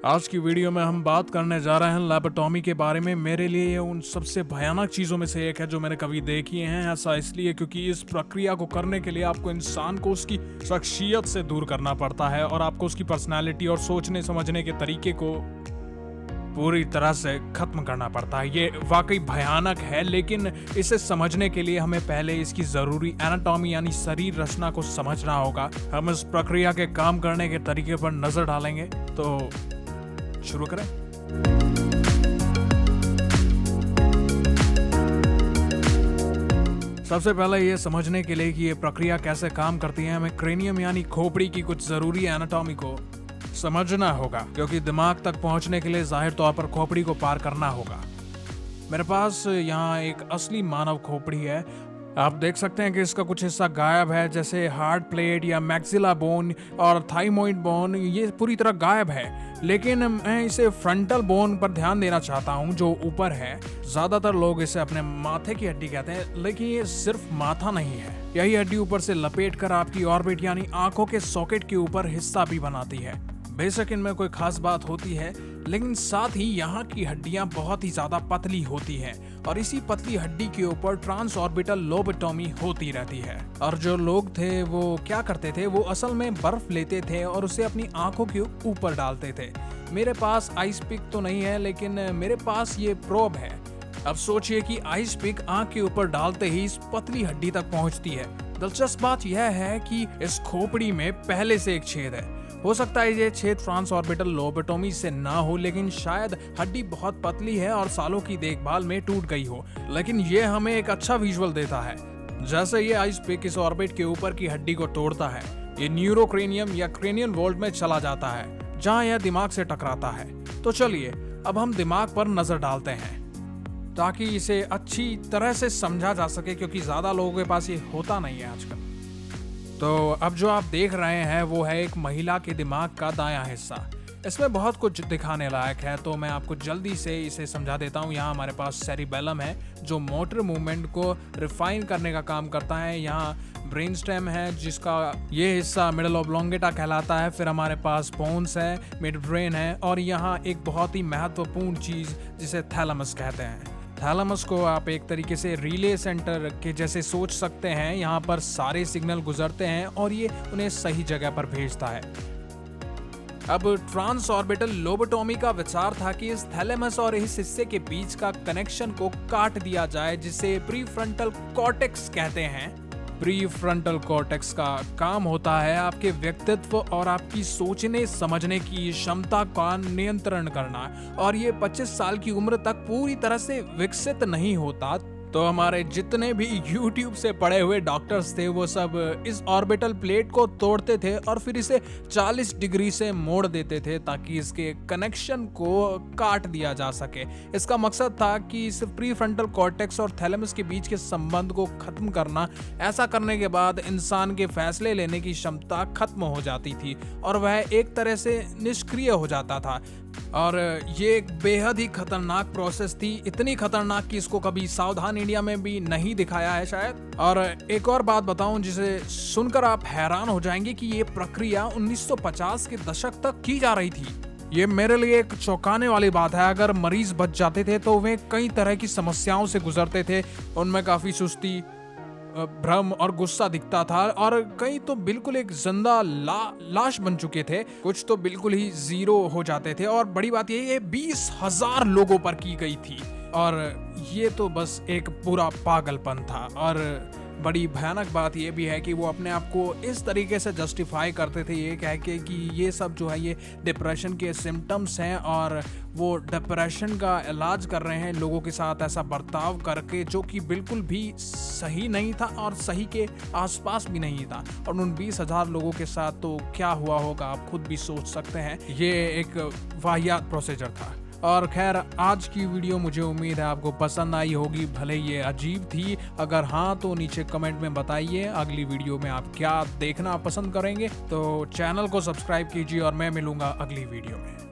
आज की वीडियो में हम बात करने जा रहे हैं लैबोटॉमी के बारे में। मेरे लिए ये उन सबसे भयानक चीज़ों में से एक है जो मैंने कभी देखी हैं। ऐसा इसलिए क्योंकि इस प्रक्रिया को करने के लिए आपको इंसान को उसकी शख्सियत से दूर करना पड़ता है और आपको उसकी पर्सनैलिटी और सोचने समझने के तरीके को पूरी तरह से खत्म करना पड़ता है। ये वाकई भयानक है, लेकिन इसे समझने के लिए हमें पहले इसकी ज़रूरी एनाटॉमी यानी शरीर रचना को समझना होगा। हम इस प्रक्रिया के काम करने के तरीके पर नज़र डालेंगे, तो शुरू करें। सबसे पहले ये समझने के लिए कि ये प्रक्रिया कैसे काम करती है, हमें क्रेनियम यानी खोपड़ी की कुछ ज़रूरी एनाटॉमी को समझना होगा, क्योंकि दिमाग तक पहुंचने के लिए जाहिर तौर पर खोपड़ी को पार करना होगा। मेरे पास यहाँ एक असली मानव खोपड़ी है। आप देख सकते हैं कि इसका कुछ हिस्सा गायब है, जैसे हार्ट प्लेट या मैक्सिला बोन और थाइमोइड बोन, ये पूरी तरह गायब है। लेकिन मैं इसे फ्रंटल बोन पर ध्यान देना चाहता हूँ जो ऊपर है। ज़्यादातर लोग इसे अपने माथे की हड्डी कहते हैं, लेकिन ये सिर्फ माथा नहीं है। यही हड्डी ऊपर से लपेट कर आपकी ऑर्बिट यानी आंखों के सॉकेट के ऊपर हिस्सा भी बनाती है। बेशक इनमें कोई खास बात होती है, लेकिन साथ ही यहाँ की हड्डियाँ बहुत ही ज्यादा पतली होती हैं और इसी पतली हड्डी के ऊपर ट्रांस ऑर्बिटल लोबोटॉमी होती रहती है। और जो लोग थे वो क्या करते थे, वो असल में बर्फ लेते थे और उसे अपनी आंखों के ऊपर डालते थे। मेरे पास आइस पिक तो नहीं है, लेकिन मेरे पास ये प्रोब है। अब सोचिए कि आइस पिक आंख के ऊपर डालते ही इस पतली हड्डी तक पहुंचती है। दिलचस्प बात यह है कि इस खोपड़ी में पहले से एक छेद है। हो सकता है ये छेद ट्रांस ऑर्बिटल लोबोटॉमी से ना हो, लेकिन शायद हड्डी बहुत पतली है और सालों की देखभाल में टूट गई हो। लेकिन ये हमें एक अच्छा विजुअल देता है। जैसे ये आइस पिक इस ऑर्बिट के ऊपर की हड्डी को तोड़ता है, ये न्यूरोक्रेनियम या क्रेनियल वोल्ट में चला जाता है, जहाँ यह दिमाग से टकराता है। तो चलिए अब हम दिमाग पर नजर डालते हैं ताकि इसे अच्छी तरह से समझा जा सके, क्योंकि ज्यादा लोगों के पास ये होता नहीं है आजकल। तो अब जो आप देख रहे हैं वो है एक महिला के दिमाग का दायां हिस्सा। इसमें बहुत कुछ दिखाने लायक है, तो मैं आपको जल्दी से इसे समझा देता हूँ। यहाँ हमारे पास सेरिबेलम है जो मोटर मूवमेंट को रिफाइन करने का काम करता है। यहाँ ब्रेन स्टेम है जिसका ये हिस्सा मिडल ऑब्लोंगेटा कहलाता है। फिर हमारे पास बोन्स है, मिड ब्रेन है और यहाँ एक बहुत ही महत्वपूर्ण चीज़ जिसे थैलेमस कहते हैं। थैलेमस को आप एक तरीके से रिले सेंटर के जैसे सोच सकते हैं। यहाँ पर सारे सिग्नल गुजरते हैं और ये उन्हें सही जगह पर भेजता है। अब ट्रांस ऑर्बिटल लोबोटॉमी का विचार था कि इस थैलेमस और इस हिस्से के बीच का कनेक्शन को काट दिया जाए, जिसे प्रीफ्रंटल कॉर्टेक्स कहते हैं। प्रीफ्रंटल कॉर्टेक्स का काम होता है आपके व्यक्तित्व और आपकी सोचने समझने की क्षमता का नियंत्रण करना, और ये 25 साल की उम्र तक पूरी तरह से विकसित नहीं होता। तो हमारे जितने भी YouTube से पढ़े हुए डॉक्टर्स थे वो सब इस ऑर्बिटल प्लेट को तोड़ते थे और फिर इसे 40 डिग्री से मोड़ देते थे ताकि इसके कनेक्शन को काट दिया जा सके। इसका मकसद था कि इस प्रीफ्रंटल कॉर्टेक्स और थैलेमस के बीच के संबंध को खत्म करना। ऐसा करने के बाद इंसान के फैसले लेने की क्षमता खत्म हो जाती थी और वह एक तरह से निष्क्रिय हो जाता था। और ये एक बेहद ही खतरनाक प्रोसेस थी, इतनी खतरनाक कि इसको कभी सावधान इंडिया में भी नहीं दिखाया है शायद। और एक और बात बताऊं जिसे सुनकर आप हैरान हो जाएंगे कि ये प्रक्रिया 1950 के दशक तक की जा रही थी। ये मेरे लिए एक चौंकाने वाली बात है। अगर मरीज बच जाते थे तो वे कई तरह की समस्याओं से गुजरते थे। उनमें काफी सुस्ती, भ्रम और गुस्सा दिखता था, और कई तो बिल्कुल एक जिंदा लाश बन चुके थे। कुछ तो बिल्कुल ही जीरो हो जाते थे। और बड़ी बात ये 20,000 लोगों पर की गई थी, और ये तो बस एक पूरा पागलपन था। और बड़ी भयानक बात ये भी है कि वो अपने आप को इस तरीके से जस्टिफाई करते थे, ये कह के कि ये सब जो है ये डिप्रेशन के सिम्टम्स हैं, और वो डिप्रेशन का इलाज कर रहे हैं लोगों के साथ ऐसा बर्ताव करके, जो कि बिल्कुल भी सही नहीं था और सही के आसपास भी नहीं था। और उन 20,000 लोगों के साथ तो क्या हुआ होगा आप खुद भी सोच सकते हैं। ये एक वाहियात प्रोसीजर था। और खैर, आज की वीडियो मुझे उम्मीद है आपको पसंद आई होगी, भले ये अजीब थी। अगर हाँ तो नीचे कमेंट में बताइए अगली वीडियो में आप क्या देखना पसंद करेंगे। तो चैनल को सब्सक्राइब कीजिए और मैं मिलूंगा अगली वीडियो में।